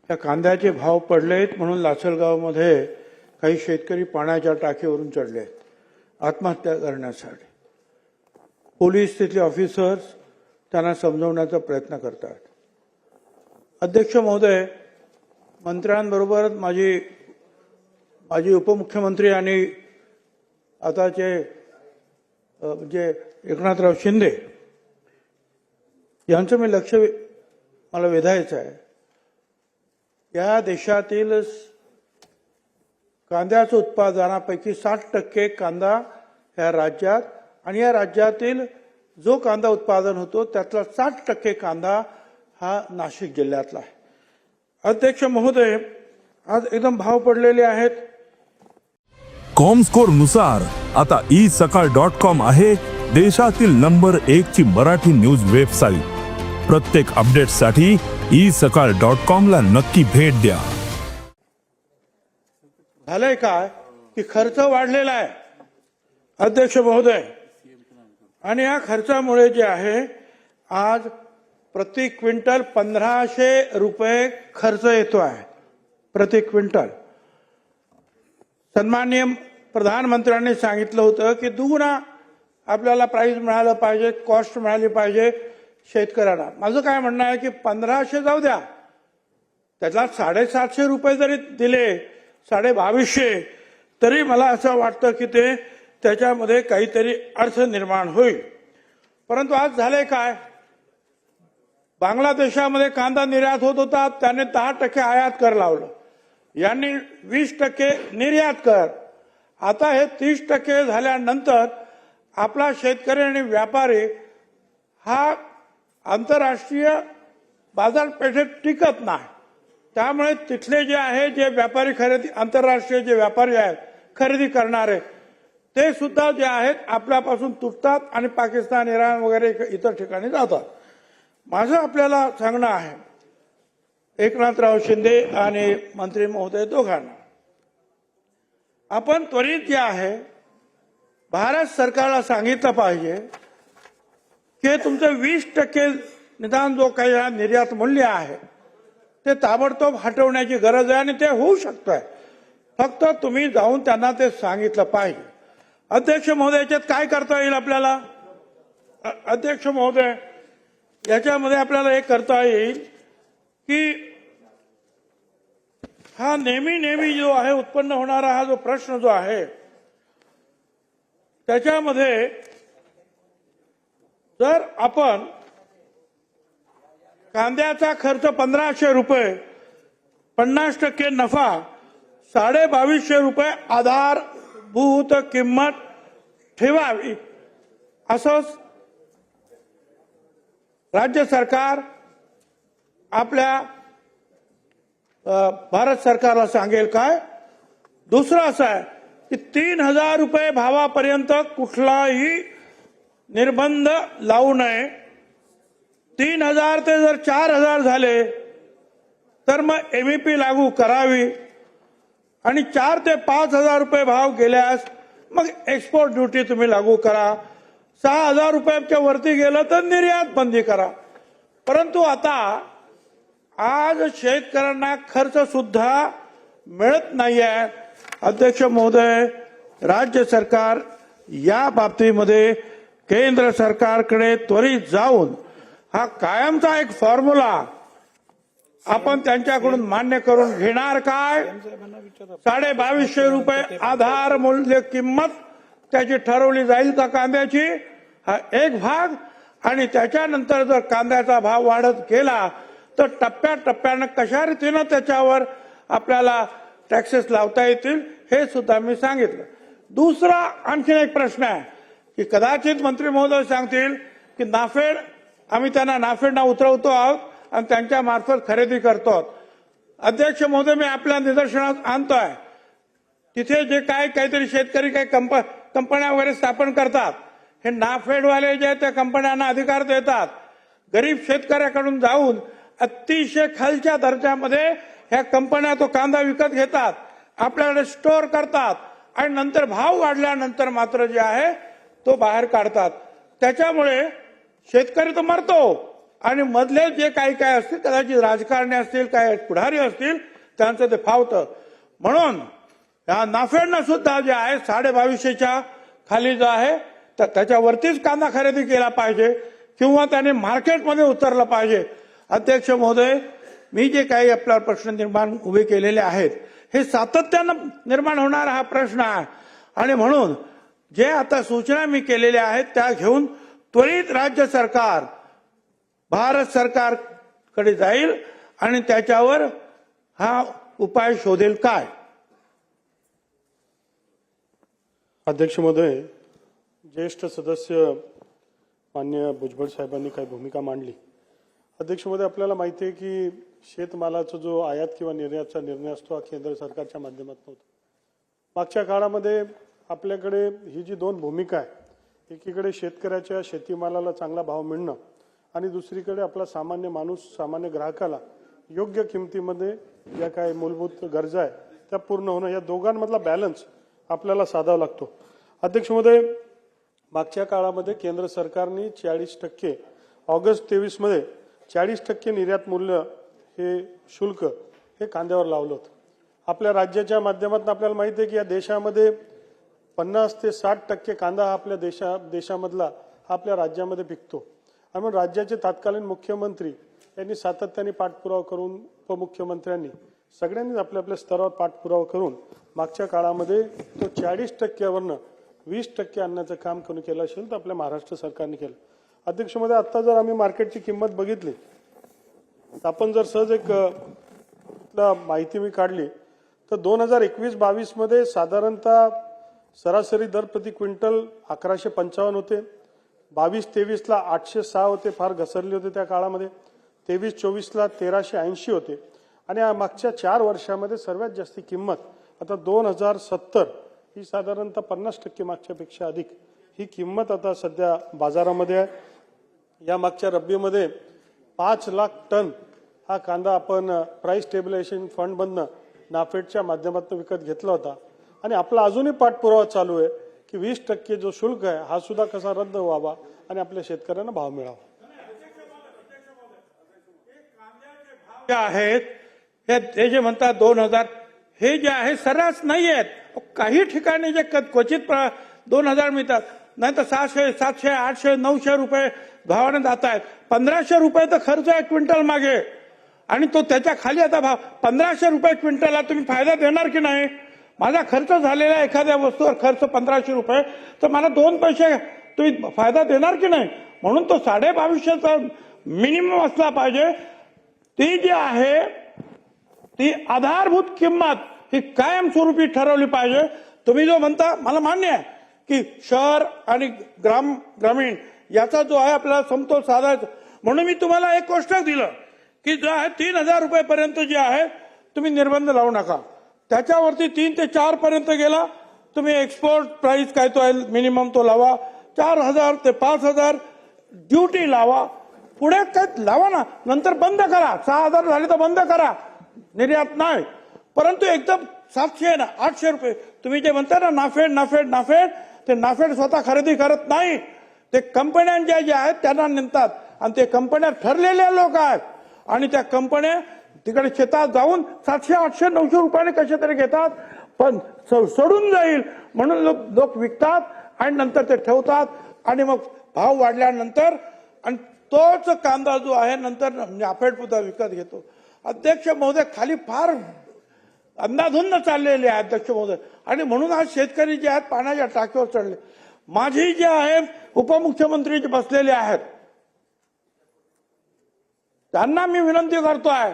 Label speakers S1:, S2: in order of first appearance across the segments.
S1: या कांद्याचे भाव पडलेत म्हणून लासलगावमध्ये काही शेतकरी पाण्याच्या टाकीवरून चढले आहेत आत्महत्या करण्यासाठी. पोलीस तिथले ऑफिसर्स त्यांना समजवण्याचा प्रयत्न करतात. अध्यक्ष महोदय, मंत्र्यांबरोबर माजी उपमुख्यमंत्री आणि आताचे म्हणजे एकनाथराव शिंदे यांचं मी लक्ष मला वेधायचं आहे. या देशातील कांद्याचं उत्पादनापैकी 60% कांदा या राज्यात आणि या राज्यातील जो कांदा उत्पादन होतो त्यातला 60% कांदा हा नाशिक जिल्ह्यातला आहे. अध्यक्ष महोदय, आज एकदम भाव पडलेले आहेत.
S2: कॉमस्कोर नुसार आता isakal.com आहे देशातील नंबर 1 ची मराठी न्यूज वेबसाईट. प्रत्येक अपडेटसाठी isakal.com ला नक्की भेट द्या.
S1: झालंय काय की खर्च वाढलेला आहे अध्यक्ष महोदय, आणि या खर्चामुळे जे आहे आज प्रति क्विंटल 1500 रुपये खर्च येतो आहे प्रति क्विंटल. सन्माननीय प्रधानमंत्र्यांनी सांगितलं होतं की दुगुणा आपल्याला प्राइस मिळालं पाहिजे, कॉस्ट मिळाली पाहिजे शेतकऱ्याला. माझं काय म्हणणं आहे की 1500 जाऊ द्या, त्याला 750 रुपये जरी दिले, 2250, तरी मला असं वाटतं की ते त्याच्यामध्ये काहीतरी अर्थ निर्माण होईल. परंतु आज झाले काय, बांगलादेशामध्ये कांदा निर्यात होत होता, त्याने 10% आयात कर लावलं, यांनी 20% निर्यात कर. आता हे 30% झाल्यानंतर आपला शेतकरी आणि व्यापारी हा आंतरराष्ट्रीय बाजारपेठेत टिकत नाही. त्यामुळे तिथले जे आहे जे व्यापारी आंतरराष्ट्रीय जे व्यापारी आहेत खरेदी करणारे, ते सुद्धा जे आहेत आपल्यापासून तुटतात आणि पाकिस्तान, इराण वगैरे इतर ठिकाणी जातात. माझं आपल्याला सांगणं आहे एकनाथराव शिंदे आणि मंत्री महोदय दोघांना, आपण त्वरित जे आहे भारत सरकारला सांगितलं पाहिजे की तुमचं 20% निदान जो काही निर्यात मूल्य आहे ते ताबडतोब हटवण्याची गरज आहे आणि ते होऊ शकतंय. फक्त तुम्ही जाऊन त्यांना ते सांगितलं पाहिजे. अध्यक्ष महोदय, याच्यात काय करता येईल आपल्याला? अध्यक्ष महोदय, याच्यामध्ये आपल्याला हे करता येईल की हा नेहमी जो आहे उत्पन्न होणारा हा जो प्रश्न जो आहे त्याच्यामध्ये जर आपण कांद्याचा खर्च 1500 रुपये, 50% नफा, 2250 रुपये आधारभूत किंमत ठेवावी असं राज्य सरकार आपल्या भारत सरकारला सांगेल काय. दुसरं असं आहे की 3000 रुपये भावापर्यंत कुठलाही निर्बंध लावू नये. 3000 ते जर 4000 झाले तर मग एमईपी लागू करावी आणि 4 ते 5000 रुपये भाव गेल्यास मग एक्सपोर्ट ड्युटी तुम्ही लागू करा. 6000 रुपयाच्या वरती गेलं तर निर्यात बंदी करा. परंतु आता आज शेतकऱ्यांना खर्च सुद्धा मिळत नाहीये. अध्यक्ष महोदय, राज्य सरकार या बाबतीमध्ये केंद्र सरकारकडे त्वरित जाऊन हा कायमचा एक फॉर्म्युला आपण त्यांच्याकडून मान्य करून घेणार काय. 2250 रुपये आधार मूल्य किंमत त्याची ठरवली जाईल का कांद्याची, हा एक भाग. आणि त्याच्यानंतर जर कांद्याचा भाव वाढत गेला तर टप्प्याटप्प्यानं कशा रीतीनं त्याच्यावर आपल्याला टॅक्सेस लावता येतील हे सुद्धा मी सांगितलं. दुसरा आणखी एक प्रश्न आहे की कदाचित मंत्री महोदय सांगतील की नाफेड, आम्ही त्यांना नाफेडना उतरवतो आहोत आणि त्यांच्या मार्फत खरेदी करतो आहोत. अध्यक्ष महोदय, मी आपल्या निदर्शनात आणतोय तिथे जे काहीतरी शेतकरी काही कंपन्या वगैरे स्थापन करतात, हे नाफेडवाले जे त्या कंपन्यांना अधिकार देतात, गरीब शेतकऱ्याकडून जाऊन अतिशय खालच्या दर्जामध्ये ह्या कंपन्या तो कांदा विकत घेतात, आपल्याकडे स्टोअर करतात आणि नंतर भाव वाढल्यानंतर मात्र जे आहे तो बाहेर काढतात. त्याच्यामुळे शेतकरी तर मरतो आणि मधले जे काही काय असतील कदाचित राजकारणी असतील काय पुढारी असतील त्यांचं ते फावतं. म्हणून या नाफेडनं सुद्धा जे आहे 2250च्या खाली जो आहे तर त्याच्यावरतीच कांदा खरेदी केला पाहिजे किंवा त्याने मार्केटमध्ये उतरलं पाहिजे. अध्यक्ष महोदय, मी जे काही आपला प्रश्न निर्माण उभे केलेले आहेत हे सातत्यानं निर्माण होणारा हा प्रश्न आहे आणि म्हणून जे आता सूचना मी केलेल्या आहेत त्या घेऊन त्वरित राज्य सरकार भारत सरकारकडे जाईल आणि त्याच्यावर हा उपाय शोधेल. काय
S3: अध्यक्ष महोदय, ज्येष्ठ सदस्य माननीय भुजबळ साहेबांनी काही भूमिका मांडली. अध्यक्ष महोदय, आपल्याला माहिती आहे की शेतमालाचा जो आयात किंवा निर्यातचा निर्णय असतो हा केंद्र सरकारच्या माध्यमातून होतो. मागच्या काळामध्ये आपल्याकडे ही जी दोन भूमिका आहे, एकीकडे शेतकऱ्याच्या शेतीमालाला चांगला भाव मिळणं आणि दुसरीकडे आपला सामान्य माणूस सामान्य ग्राहकाला योग्य किमतीमध्ये ज्या काही मूलभूत गरजा आहे त्या पूर्ण होणं, या दोघांमधला बॅलन्स आपल्याला साधावा लागतो. अध्यक्ष महोदय, मागच्या काळामध्ये केंद्र सरकारने 40% ऑगस्ट 23 मध्ये 40% निर्यात मूल्य हे शुल्क हे कांद्यावर लावलं होतं. आपल्या राज्याच्या माध्यमातून आपल्याला माहिती आहे की या देशामध्ये 50 ते 60% कांदा हा आपल्या देशामधला हा आपल्या राज्यामध्ये पिकतो. आणि म्हणून राज्याचे तत्कालीन मुख्यमंत्री यांनी सातत्याने पाठपुरावा करून उपमुख्यमंत्र्यांनी सगळ्यांनीच आपल्या आपल्या स्तरावर पाठपुरावा करून मागच्या काळामध्ये तो 40%वरनं 20% आणण्याचं काम कोणी केलं असेल तर आपल्या महाराष्ट्र सरकारने केलं. अध्यक्ष महोदय, आता जर आम्ही मार्केटची किंमत बघितली तर आपण जर सहज एक माहिती मी काढली तर 2021-22 मध्ये साधारणतः सरासरी दर प्रति क्विंटल 1155 होते. 22-23 ला 806 होते, फार घसरले होते त्या काळामध्ये. 23-24 ला 1380 होते आणि मागच्या 4 वर्षामध्ये सर्वात जास्ती किंमत आता 2070 ही साधारणतः 50% मागच्यापेक्षा अधिक ही किंमत आता सध्या बाजारामध्ये आहे. या मागच्या रब्बीमध्ये 5 लाख टन हा कांदा आपण प्राइस स्टेबिलायझेशन फंड मधनं नाफेडच्या माध्यमातून विकत घेतला होता आणि आपला अजूनही पाठपुरावा चालू आहे की 20% जो शुल्क आहे हा सुद्धा कसा रद्द व्हावा आणि आपल्या शेतकऱ्यांना भाव मिळावा.
S1: जे आहेत हे जे म्हणतात 2000 हे जे आहे सर्रास नाही आहेत. काही ठिकाणी जे क्वचित 2000 मिळतात, नाही तर 600, 700, 800, 900 रुपये भावाने जात आहेत. 1500 रुपये तर खर्च आहे क्विंटल मागे आणि तो त्याच्या खाली आता भाव 1500 रुपये क्विंटलला तुम्ही फायदा देणार की नाही? माझा खर्च झालेला एखाद्या वस्तूवर खर्च 1500 रुपये तर मला 2 पैसे तुम्ही फायदा देणार की नाही? म्हणून तो 2250चा मिनिमम असला पाहिजे. ती जी आहे ती आधारभूत किंमत ही कायमस्वरूपी ठरवली पाहिजे. तुम्ही जो म्हणता मला मान्य आहे की शहर आणि ग्रामीण याचा जो आहे आपल्याला समतोल साधायचा, म्हणून मी तुम्हाला एक गोष्ट दिलं की जो आहे 3000 रुपयेपर्यंत जे आहे तुम्ही निर्बंध लावू नका. त्याच्यावरती 3 ते 4 पर्यंत गेला तुम्ही एक्सपोर्ट प्राइस काय तो आहे मिनिमम तो लावा. 4000 ते 5000 ड्युटी लावा. पुढे काय लावा ना, नंतर बंद करा. 6000 झाले तर बंद करा, निर्यात नाही. परंतु एकदम 700 ना 800 रुपये तुम्ही जे म्हणता ना नाफेड ते नाफेड स्वतः खरेदी करत नाही. ते कंपन्यांच्या ज्या आहेत त्यांना नेतात आणि ते कंपन्या ठरलेल्या लोक आहेत आणि त्या कंपन्या तिकडे शेतात जाऊन 700, 800, 900 रुपयाने कसे तरी घेतात. पण सोडून जाईल म्हणून लोक विकतात आणि नंतर ते ठेवतात आणि मग भाव वाढल्यानंतर आणि तोच कांदा जो आहे नंतर नाफेड सुद्धा विकत घेतो. अध्यक्ष महोदय, खाली फार अंधाधुंद चाललेले आहे अध्यक्ष महोदय आणि म्हणून आज शेतकरी जे आहेत पाण्याच्या टाकीवर चढले. माझी जे आहे उपमुख्यमंत्री जे बसलेले आहेत त्यांना मी विनंती करतोय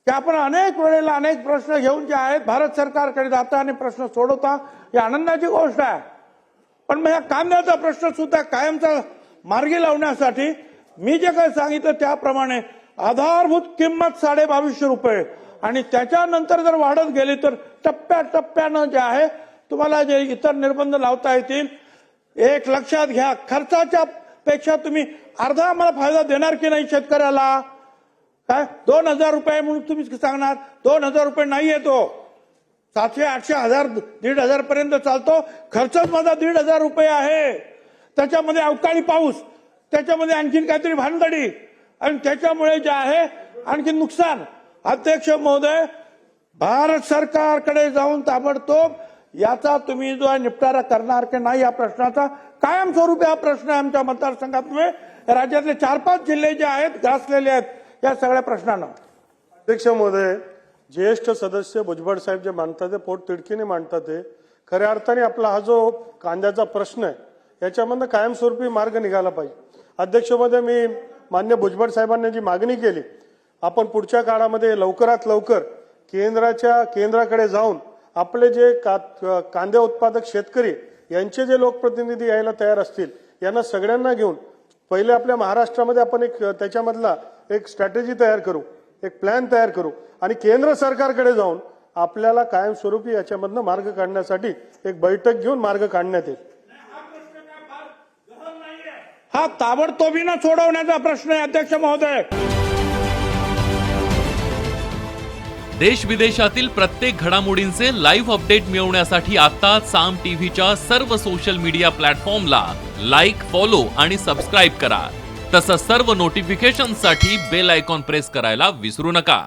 S1: की आपण अनेक वेळेला अनेक प्रश्न घेऊन जे आहेत भारत सरकारकडे जाता आणि प्रश्न सोडवता, ही आनंदाची गोष्ट आहे. पण मग या कांद्याचा प्रश्न सुद्धा कायमचा मार्गी लावण्यासाठी मी जे काही सांगितलं त्याप्रमाणे आधारभूत किंमत 2250 रुपये आणि त्याच्यानंतर जर वाढत गेली तर टप्प्याटप्प्यानं जे आहे तुम्हाला जे इतर निर्बंध लावता येतील. एक लक्षात घ्या, खर्चाच्या पेक्षा तुम्ही अर्धा आम्हाला फायदा देणार की नाही शेतकऱ्याला? काय 2000 रुपये म्हणून तुम्ही सांगणार? 2000 रुपये नाही येतो, 700, 800, 1000, 1500 पर्यंत चालतो. खर्चच माझा 1500 रुपये आहे. त्याच्यामध्ये अवकाळी पाऊस, त्याच्यामध्ये आणखीन काहीतरी भानगडी आणि त्याच्यामुळे जे आहे आणखी नुकसान. अध्यक्ष महोदय, भारत सरकारकडे जाऊन ताबडतोब याचा तुम्ही जो आहे निपटारा करणार की नाही या प्रश्नाचा कायमस्वरूपी हा प्रश्न आहे आमच्या मतदारसंघात. राज्यातले 4-5 जिल्हे जे आहेत ग्रासलेले आहेत या सगळ्या प्रश्नांना.
S3: अध्यक्ष महोदय, ज्येष्ठ सदस्य भुजबळ साहेब जे मांडतात ते पोट तिडकीने मांडतात ते खऱ्या अर्थाने आपला हा जो कांद्याचा प्रश्न आहे याच्यामधनं कायमस्वरूपी मार्ग निघाला पाहिजे. अध्यक्ष महोदय, मी मान्य भुजबळ साहेबांनी जी मागणी केली, आपण पुढच्या काळामध्ये लवकरात लवकर केंद्राकडे जाऊन आपले जे कांदे उत्पादक शेतकरी यांचे जे लोकप्रतिनिधी यायला तयार असतील यांना सगळ्यांना घेऊन पहिले आपल्या महाराष्ट्रामध्ये आपण एक त्याच्यामधला एक स्ट्रॅटेजी तयार करू, एक प्लॅन तयार करू आणि केंद्र सरकारकडे जाऊन आपल्याला कायमस्वरूपी याच्यामधनं मार्ग काढण्यासाठी एक बैठक घेऊन मार्ग काढण्यात येईल.
S1: हा ताबडतोबीनं सोडवण्याचा प्रश्न आहे अध्यक्ष महोदय.
S4: देश विदेशातील प्रत्येक घडामोडींचे लाईव्ह अपडेट मिळवण्यासाठी आता साम टीव्हीच्या सर्व सोशल मीडिया प्लॅटफॉर्मला लाईक, फॉलो आणि सबस्क्राईब करा. तसंच सर्व नोटिफिकेशनसाठी बेल आयकॉन प्रेस करायला विसरू नका.